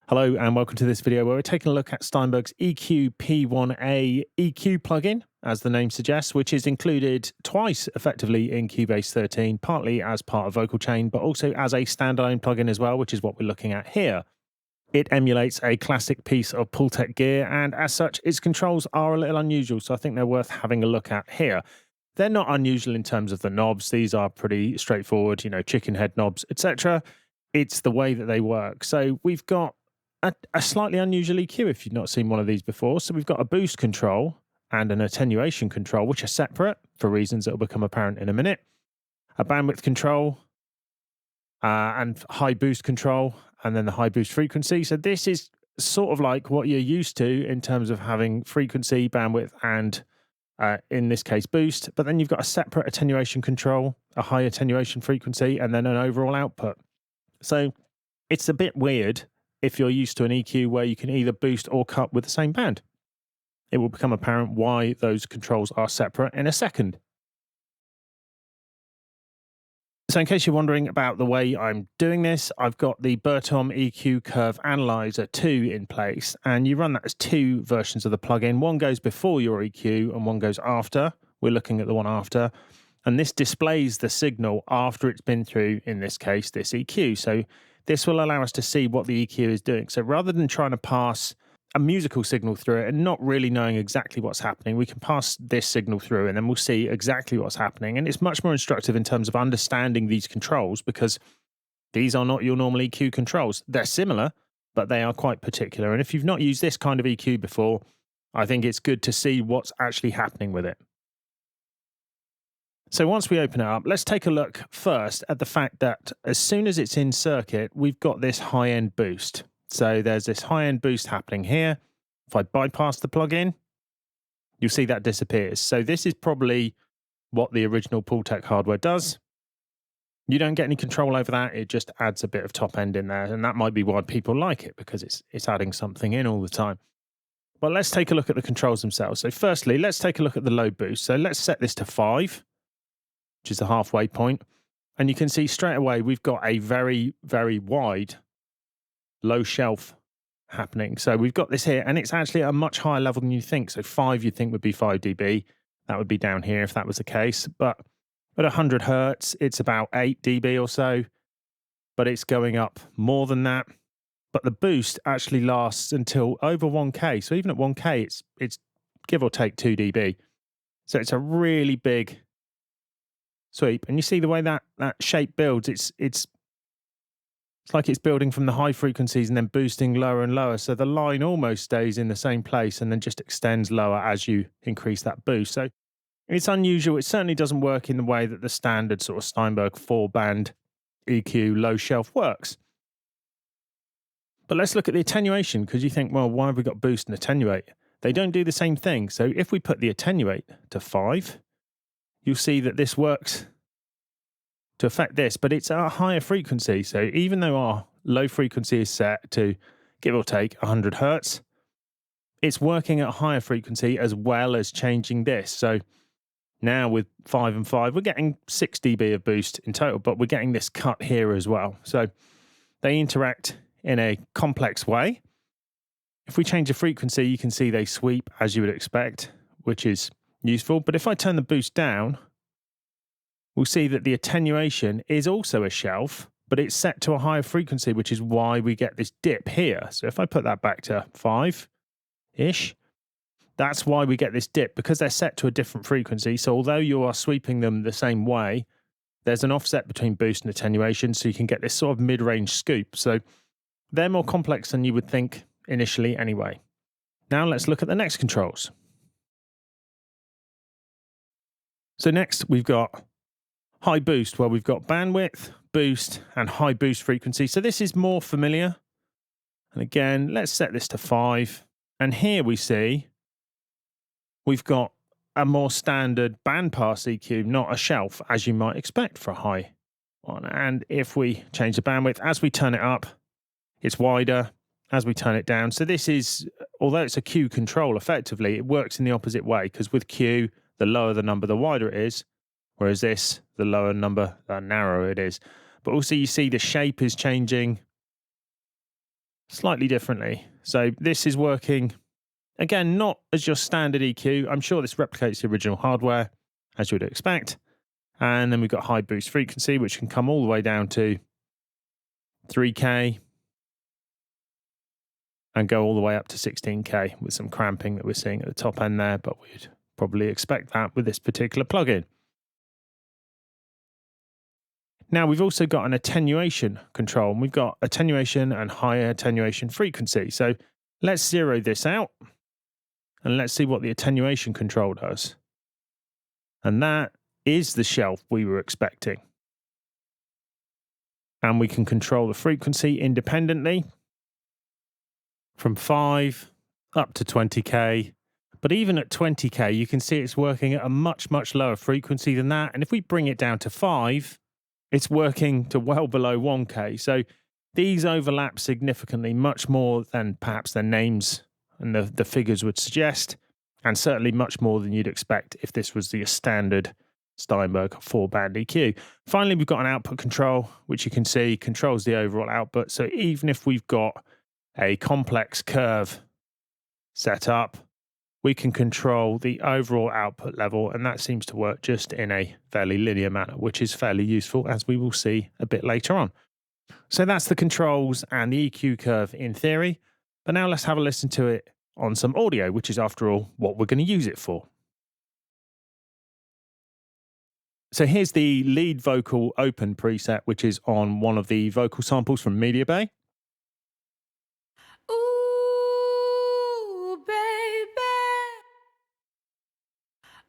Hello and welcome to this video where we're taking a look at Steinberg's EQ-P1A EQ plugin, as the name suggests, which is included twice effectively in Cubase 13, partly as part of Vocal Chain, but also as a standalone plugin as well, which is what we're looking at here. It emulates a classic piece of Pultec gear, and as such, its controls are a little unusual, so I think they're worth having a look at here. They're not unusual in terms of the knobs. These are pretty straightforward, chicken head knobs, etc. It's the way that they work. So we've got a slightly unusual EQ if you've not seen one of these before. So we've got a boost control and an attenuation control, which are separate for reasons that will become apparent in a minute. A bandwidth control and high boost control, and then the high boost frequency. So this is sort of like what you're used to in terms of having frequency, bandwidth, and in this case boost. But then you've got a separate attenuation control, a high attenuation frequency, and then an overall output. So it's a bit weird if you're used to an EQ where you can either boost or cut with the same band. It will become apparent why those controls are separate in a second. So in case you're wondering about the way I'm doing this, I've got the Bertom EQ Curve Analyzer 2 in place, and you run that as two versions of the plugin. One goes before your EQ and one goes after. We're looking at the one after. And this displays the signal after it's been through, in this case, this EQ. So this will allow us to see what the EQ is doing. So rather than trying to pass a musical signal through it and not really knowing exactly what's happening, we can pass this signal through and then we'll see exactly what's happening. And it's much more instructive in terms of understanding these controls, because these are not your normal EQ controls. They're similar, but they are quite particular. And if you've not used this kind of EQ before, I think it's good to see what's actually happening with it. So once we open it up, let's take a look first at the fact that as soon as it's in circuit, we've got this high-end boost. So there's this high-end boost happening here. If I bypass the plugin, you'll see that disappears. So this is probably what the original Pultec hardware does. You don't get any control over that. It just adds a bit of top end in there. And that might be why people like it, because it's adding something in all the time. But let's take a look at the controls themselves. So firstly, let's take a look at the low boost. So let's set this to 5. Which is the halfway point. And you can see straight away we've got a very, very wide low shelf happening. So we've got this here, and it's actually at a much higher level than you think. So 5 you'd think would be 5 dB. That would be down here if that was the case. But at 100 hertz, it's about 8 dB or so. But it's going up more than that. But the boost actually lasts until over 1K. So even at 1K, it's give or take 2 dB. So it's a really big sweep, and you see the way that shape builds. It's like it's building from the high frequencies and then boosting lower and lower. So the line almost stays in the same place and then just extends lower as you increase that boost. So it's unusual. It certainly doesn't work in the way that the standard sort of Steinberg 4-band EQ low shelf works. But let's look at the attenuation, because you think, well, why have we got boost and attenuate? They don't do the same thing. So if we put the attenuate to 5, you'll see that this works to affect this, but it's at a higher frequency. So even though our low frequency is set to give or take 100 hertz, it's working at a higher frequency as well as changing this. So now with 5 and 5, we're getting 6 dB of boost in total, but we're getting this cut here as well. So they interact in a complex way. If we change the frequency, you can see they sweep as you would expect, which is useful. But if I turn the boost down, we'll see that the attenuation is also a shelf, but it's set to a higher frequency, which is why we get this dip here. So if I put that back to 5-ish, that's why we get this dip, because they're set to a different frequency. So although you are sweeping them the same way, there's an offset between boost and attenuation, so you can get this sort of mid-range scoop. So they're more complex than you would think initially anyway. Now let's look at the next controls. So next we've got high boost, where we've got bandwidth, boost, and high boost frequency. So this is more familiar. And again, let's set this to 5. And here we see we've got a more standard bandpass EQ, not a shelf, as you might expect for a high one. And if we change the bandwidth, as we turn it up, it's wider. As we turn it down. So this is, although it's a Q control, effectively, it works in the opposite way, because with Q, the lower the number, the wider it is. Whereas this, the lower number, the narrower it is. But also you see the shape is changing. slightly differently. So this is working, again, not as your standard EQ. I'm sure this replicates the original hardware, as you would expect. And then we've got high boost frequency, which can come all the way down to 3K and go all the way up to 16K with some cramping that we're seeing at the top end there, but we'd probably expect that with this particular plugin. Now we've also got an attenuation control, and we've got attenuation and higher attenuation frequency. So let's zero this out and let's see what the attenuation control does. And that is the shelf we were expecting. And we can control the frequency independently from 5 up to 20K. But even at 20K, you can see it's working at a much, much lower frequency than that. And if we bring it down to 5, it's working to well below 1K. So these overlap significantly, much more than perhaps their names and the figures would suggest, and certainly much more than you'd expect if this was the standard Steinberg 4-band EQ. Finally, we've got an output control, which you can see controls the overall output. So even if we've got a complex curve set up, we can control the overall output level, and that seems to work just in a fairly linear manner, which is fairly useful, as we will see a bit later on. So that's the controls and the EQ curve in theory, but now let's have a listen to it on some audio, which is, after all, what we're going to use it for. So here's the lead vocal open preset, which is on one of the vocal samples from MediaBay. Ooh, baby.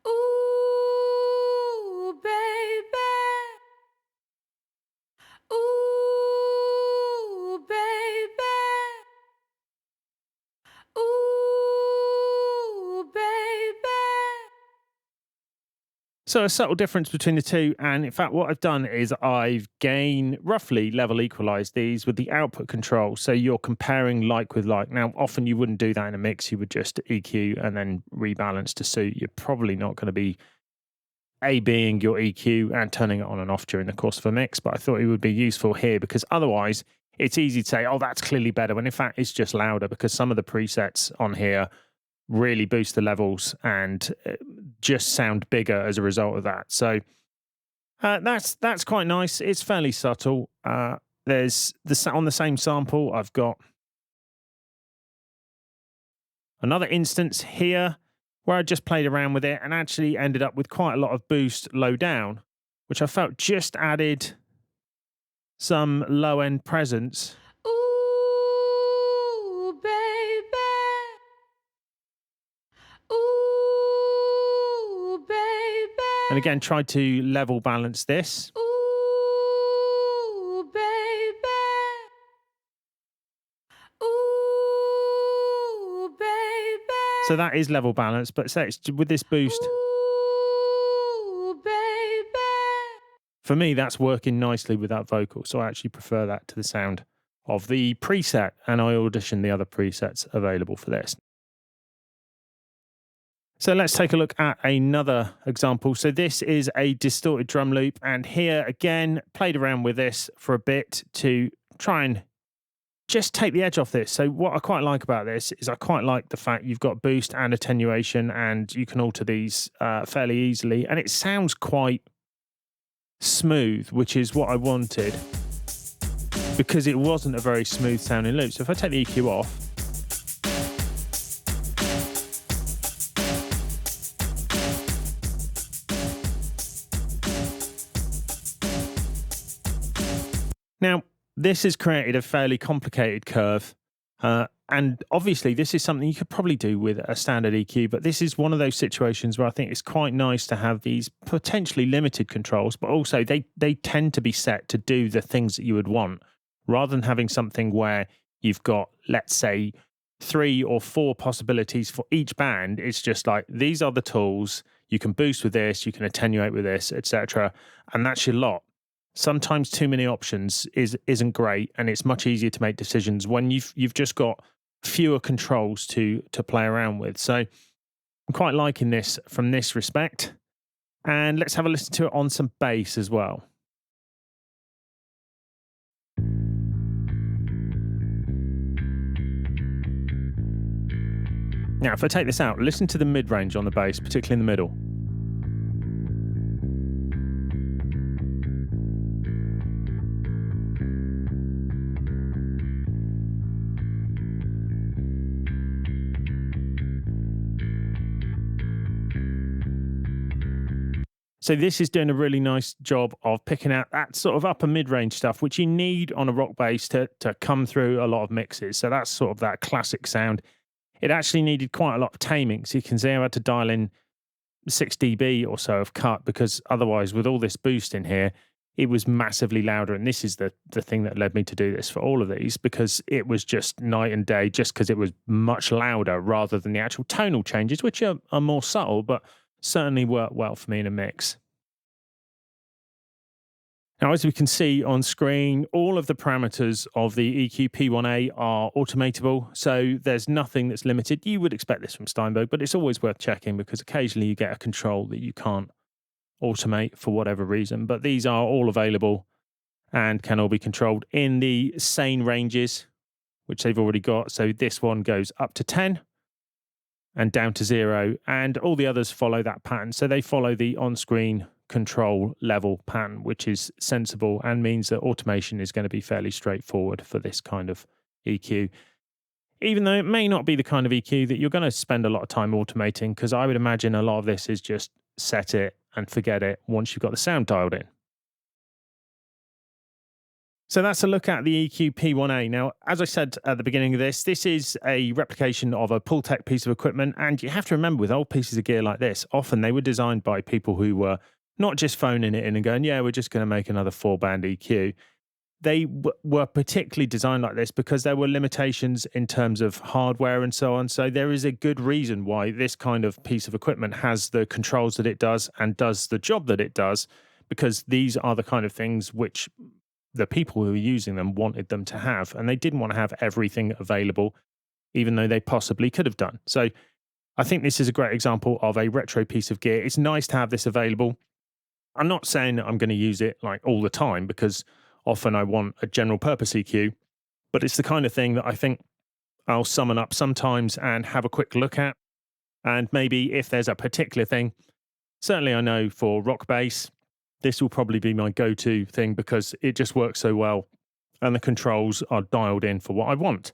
Ooh, baby. Ooh, baby. Ooh, baby. So a subtle difference between the two, and in fact what I've done is I've roughly level equalized these with the output control, so you're comparing like with like. Now often you wouldn't do that in a mix, you would just EQ and then rebalance to suit. You're probably not going to be A-Bing your EQ and turning it on and off during the course of a mix, but I thought it would be useful here because otherwise it's easy to say, oh, that's clearly better, when in fact it's just louder, because some of the presets on here really boost the levels and just sound bigger as a result of that. So that's quite nice. It's fairly subtle. There's on the same sample, I've got another instance here where I just played around with it and actually ended up with quite a lot of boost low down, which I felt just added some low end presence. Ooh, baby. Ooh, baby. And again, tried to level balance this. Ooh, baby. Ooh, baby. So that is level balance, but say it's with this boost. Ooh, baby. For me, that's working nicely with that vocal, so I actually prefer that to the sound of the preset, and I auditioned the other presets available for this. So let's take a look at another example. So this is a distorted drum loop, and here again, played around with this for a bit to try and just take the edge off this. So what I quite like about this is I quite like the fact you've got boost and attenuation, and you can alter these fairly easily, and it sounds quite smooth, which is what I wanted, because it wasn't a very smooth sounding loop. So if I take the EQ off, now this has created a fairly complicated curve, and obviously this is something you could probably do with a standard EQ, but this is one of those situations where I think it's quite nice to have these potentially limited controls, but also they tend to be set to do the things that you would want, rather than having something where you've got, let's say, 3 or 4 possibilities for each band. It's just like, these are the tools, you can boost with this, you can attenuate with this, etc., and that's your lot. Sometimes too many options isn't great, and it's much easier to make decisions when you've just got fewer controls to play around with. So I'm quite liking this from this respect. And let's have a listen to it on some bass as well. Now, if I take this out, listen to the mid-range on the bass, particularly in the middle. So this is doing a really nice job of picking out that sort of upper mid-range stuff, which you need on a rock bass to come through a lot of mixes. So that's sort of that classic sound. It actually needed quite a lot of taming. So you can see I had to dial in 6 dB or so of cut, because otherwise with all this boost in here, it was massively louder. And this is the thing that led me to do this for all of these, because it was just night and day, just because it was much louder rather than the actual tonal changes, which are more subtle, but certainly work well for me in a mix. Now, as we can see on screen, all of the parameters of the EQ-P1A are automatable, so there's nothing that's limited. You would expect this from Steinberg, but it's always worth checking, because occasionally you get a control that you can't automate for whatever reason. But these are all available and can all be controlled in the sane ranges, which they've already got. So this one goes up to 10 and down to 0, and all the others follow that pattern. So they follow the on-screen control level pattern, which is sensible and means that automation is going to be fairly straightforward for this kind of EQ. Even though it may not be the kind of EQ that you're going to spend a lot of time automating, because I would imagine a lot of this is just set it and forget it once you've got the sound dialed in. So that's a look at the EQ-P1A. Now, as I said at the beginning of this is a replication of a Pultec piece of equipment. And you have to remember, with old pieces of gear like this, often they were designed by people who were not just phoning it in and going, yeah, we're just going to make another 4-band EQ. They were particularly designed like this because there were limitations in terms of hardware and so on. So there is a good reason why this kind of piece of equipment has the controls that it does and does the job that it does, because these are the kind of things which the people who were using them wanted them to have, and they didn't want to have everything available, even though they possibly could have done. So I think this is a great example of a retro piece of gear. It's nice to have this available. I'm not saying that I'm going to use it like all the time, because often I want a general purpose EQ, but it's the kind of thing that I think I'll summon up sometimes and have a quick look at. And maybe if there's a particular thing, certainly I know for rock bass, this will probably be my go-to thing, because it just works so well and the controls are dialed in for what I want.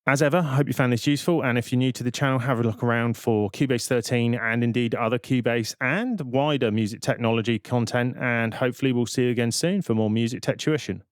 As ever, I hope you found this useful, and if you're new to the channel, have a look around for Cubase 13 and indeed other Cubase and wider music technology content, and hopefully we'll see you again soon for more music tech tuition.